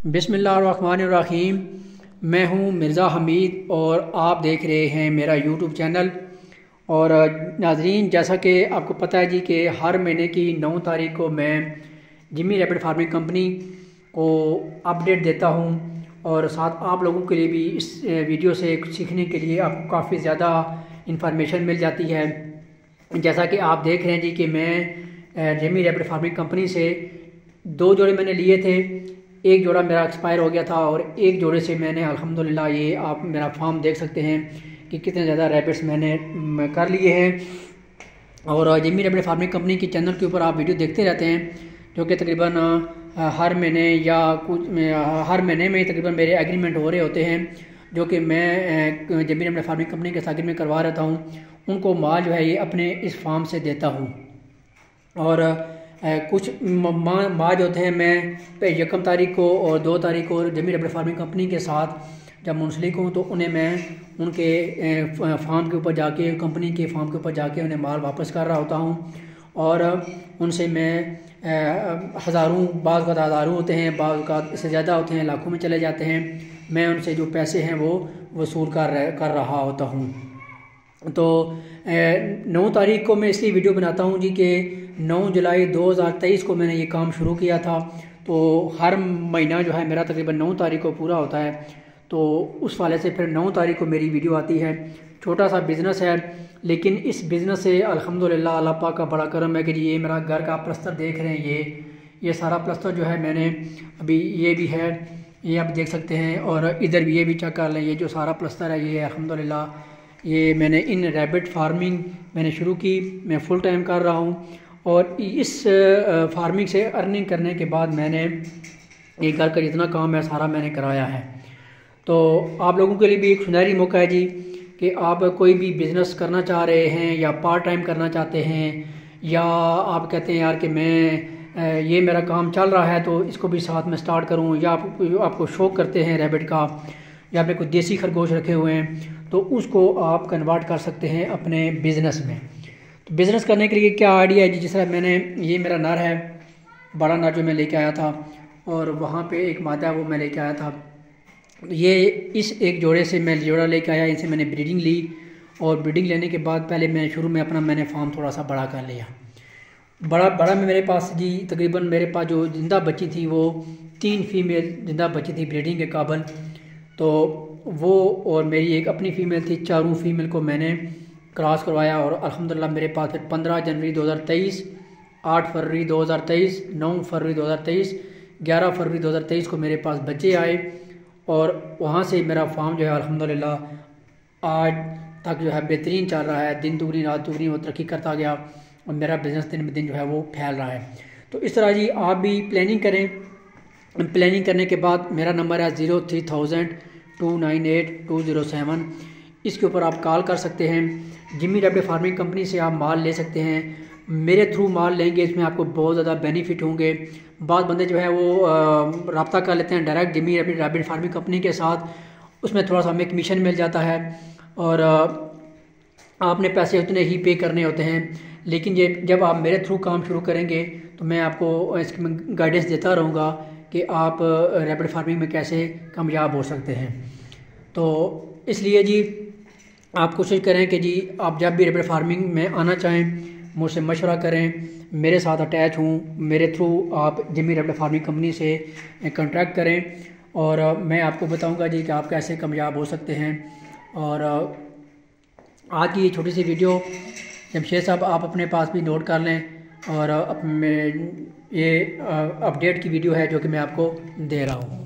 बिस्मिल्लाहिर्रहमानिर्रहीम। मैं हूं मिर्ज़ा हमीद और आप देख रहे हैं मेरा यूट्यूब चैनल। और नाज़रीन, जैसा कि आपको पता है जी कि हर महीने की 9 तारीख को मैं जिमी रैपिड फार्मिंग कंपनी को अपडेट देता हूं और साथ आप लोगों के लिए भी इस वीडियो से सीखने के लिए आपको काफ़ी ज़्यादा इंफॉर्मेशन मिल जाती है। जैसा कि आप देख रहे हैं जी कि मैं जिमी रैपिड फार्मिंग कंपनी से 2 जोड़े मैंने लिए थे। एक जोड़ा मेरा एक्सपायर हो गया था और एक जोड़े से मैंने अल्हम्दुलिल्लाह ये आप मेरा फार्म देख सकते हैं कि कितने ज़्यादा रैबिट्स मैंने कर लिए हैं। और जिमी रैपिड फार्मिंग कंपनी के चैनल के ऊपर आप वीडियो देखते रहते हैं, जो कि तकरीबन हर महीने या हर महीने में तकरीबन मेरे एग्रीमेंट हो रहे होते हैं, जो कि मैं जिमी रैपिड फार्मिंग कंपनी के साथ में करवा रहता हूँ। उनको माल जो है ये अपने इस फार्म से देता हूँ। और कुछ माल जो होते हैं मैं 1 तारीख को और 2 तारीख को जिमी रैपिड फार्मिंग कंपनी के साथ जब मुंसलिक हूँ तो उन्हें मैं उनके फार्म के ऊपर जाके, कंपनी के फार्म के ऊपर जाके उन्हें माल वापस कर रहा होता हूँ। और उनसे मैं हज़ारों, बाज़ का हज़ारों होते हैं, बाज़ का इससे ज़्यादा होते हैं, लाखों में चले जाते हैं। मैं उनसे जो पैसे हैं वो वसूल कर रहा होता हूँ। तो 9 तारीख को मैं इसलिए वीडियो बनाता हूँ जी कि 9 जुलाई 2023 को मैंने ये काम शुरू किया था। तो हर महीना जो है मेरा तकरीबन 9 तारीख को पूरा होता है, तो उस वाले से फिर 9 तारीख को मेरी वीडियो आती है। छोटा सा बिज़नेस है, लेकिन इस बिज़नेस से अल्हम्दुलिल्लाह अल्लाह पाक का बड़ा करम है कि ये मेरा घर का प्लस्तर देख रहे हैं। ये सारा प्लस्तर जो है मैंने अभी, ये भी है, ये आप देख सकते हैं। और इधर भी ये भी चेक कर लें, ये जो सारा प्लस्तर है ये अल्हम्दुलिल्लाह ये मैंने इन रैबिट फार्मिंग मैंने शुरू की, मैं फुल टाइम कर रहा हूँ। और इस फार्मिंग से अर्निंग करने के बाद मैंने ये घर का जितना काम है सारा मैंने कराया है। तो आप लोगों के लिए भी एक सुनहरी मौका है जी कि आप कोई भी बिज़नेस करना चाह रहे हैं या पार्ट टाइम करना चाहते हैं, या आप कहते हैं यार कि मैं ये मेरा काम चल रहा है तो इसको भी साथ में स्टार्ट करूं, या आपको शौक़ करते हैं रैबिट का, या आपने कोई देसी खरगोश रखे हुए हैं तो उसको आप कन्वर्ट कर सकते हैं अपने बिज़नेस में। तो बिज़नेस करने के लिए क्या आइडिया है जी, जिस तरह मैंने, ये मेरा नर है, बड़ा नर जो मैं लेके आया था, और वहाँ पे एक मादा वो मैं लेके आया था। ये इस एक जोड़े से मैं जोड़ा लेके आया, इनसे मैंने ब्रीडिंग ली। और ब्रीडिंग लेने के बाद पहले मैं शुरू में मैंने फार्म थोड़ा सा बड़ा कर लिया। बड़ा में मेरे पास जी तकरीबन मेरे पास जो जिंदा बच्ची थी वो 3 फीमेल जिंदा बच्ची थी ब्रीडिंग के काबिल। तो वो और मेरी एक अपनी फ़ीमेल थी, चारों फीमेल को मैंने क्रॉस करवाया। और अल्हम्दुलिल्लाह मेरे पास फिर 15 जनवरी 2023, 8 फरवरी 2023, 9 फरवरी 2023, 11 फरवरी 2023 को मेरे पास बच्चे आए। और वहाँ से मेरा फार्म जो है अल्हम्दुलिल्लाह आज तक जो है बेहतरीन चल रहा है। दिन दुगनी रात दुगनी वो तरक्की करता गया और मेरा बिज़नेस दिन ब दिन जो है वो फैल रहा है। तो इस तरह जी आप भी प्लानिंग करें। प्लानिंग करने के बाद मेरा नंबर है 03,298,207। इसके ऊपर आप कॉल कर सकते हैं। जिमी रैपिड फार्मिंग कंपनी से आप माल ले सकते हैं। मेरे थ्रू माल लेंगे, इसमें आपको बहुत ज़्यादा बेनिफिट होंगे। बहुत बंदे जो है वो रब्ता कर लेते हैं direct Jimmy rapid farming company के साथ, उसमें थोड़ा सा हमें कमीशन मिल जाता है और आपने पैसे उतने ही पे करने होते हैं। लेकिन ये जब आप मेरे थ्रू काम शुरू करेंगे तो मैं आपको इसकी गाइडेंस देता रहूँगा कि आप रैपिड फार्मिंग में कैसे कामयाब हो सकते हैं। तो इसलिए जी आप कोशिश करें कि जी आप जब भी रैपिड फार्मिंग में आना चाहें मुझसे मशवरा करें, मेरे साथ अटैच हूँ, मेरे थ्रू आप जिमी रैपिड फार्मिंग कंपनी से कॉन्ट्रैक्ट करें और मैं आपको बताऊंगा जी कि आप कैसे कामयाब हो सकते हैं। और आज की ये छोटी सी वीडियो जमशेद साहब आप अपने पास भी नोट कर लें, और ये अपडेट की वीडियो है जो कि मैं आपको दे रहा हूँ।